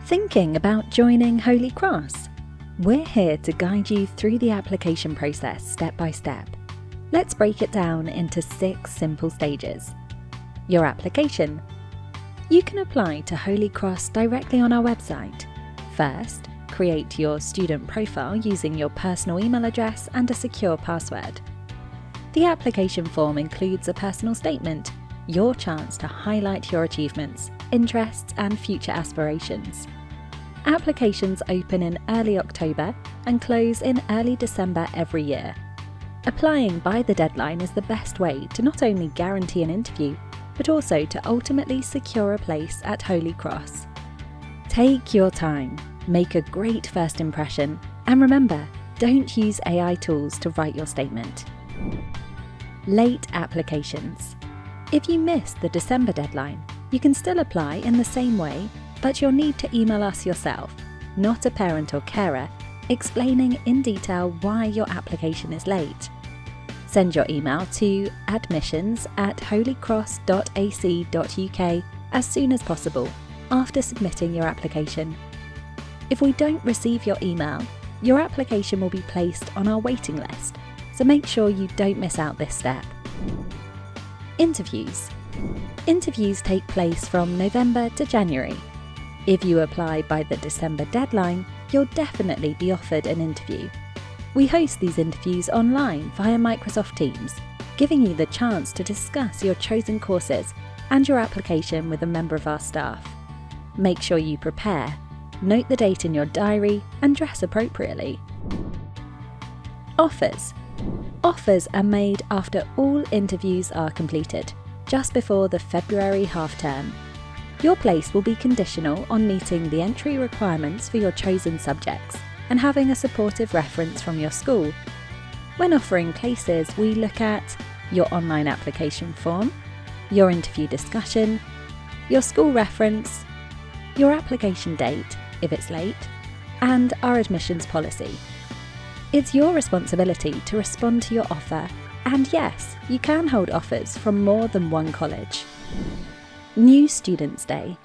Thinking about joining Holy Cross? We're here to guide you through the application process step by step. Let's break it down into 6 simple stages. Your application. You can apply to Holy Cross directly on our website. First, create your student profile using your personal email address and a secure password. The application form includes a personal statement, your chance to highlight your achievements, interests and future aspirations. Applications open in early October and close in early December every year. Applying by the deadline is the best way to not only guarantee an interview, but also to ultimately secure a place at Holy Cross. Take your time, make a great first impression, and remember, don't use AI tools to write your statement. Late applications. If you miss the December deadline, you can still apply in the same way, but you'll need to email us yourself, not a parent or carer, explaining in detail why your application is late. Send your email to admissions@holycross.ac.uk as soon as possible after submitting your application. If we don't receive your email, your application will be placed on our waiting list, so make sure you don't miss out this step. Interviews. Interviews take place from November to January. If you apply by the December deadline, you'll definitely be offered an interview. We host these interviews online via Microsoft Teams, giving you the chance to discuss your chosen courses and your application with a member of our staff. Make sure you prepare, note the date in your diary, and dress appropriately. Offers. Offers are made after all interviews are completed, just before the February half-term. Your place will be conditional on meeting the entry requirements for your chosen subjects and having a supportive reference from your school. When offering places, we look at your online application form, your interview discussion, your school reference, your application date, if it's late, and our admissions policy. It's your responsibility to respond to your offer, and yes, you can hold offers from more than one college. New Students' Day.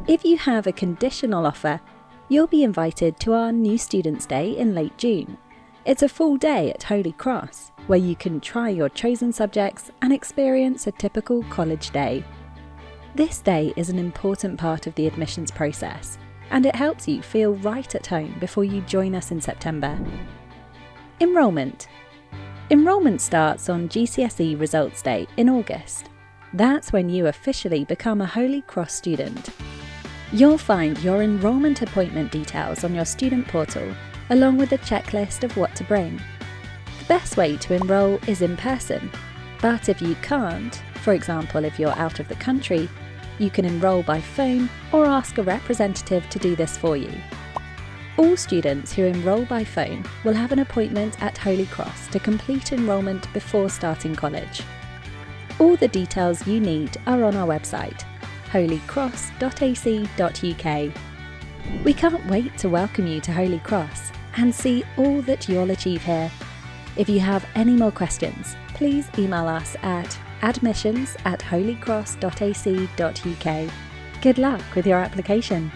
If you have a conditional offer, you'll be invited to our New Students' Day in late June. It's a full day at Holy Cross, where you can try your chosen subjects and experience a typical college day. This day is an important part of the admissions process, and it helps you feel right at home before you join us in September. Enrolment. Enrolment starts on GCSE Results Day in August. That's when you officially become a Holy Cross student. You'll find your enrolment appointment details on your student portal, along with a checklist of what to bring. The best way to enrol is in person, but if you can't, for example if you're out of the country, you can enrol by phone or ask a representative to do this for you. All students who enrol by phone will have an appointment at Holy Cross to complete enrolment before starting college. All the details you need are on our website, holycross.ac.uk. We can't wait to welcome you to Holy Cross and see all that you'll achieve here. If you have any more questions, please email us at admissions@holycross.ac.uk. Good luck with your application.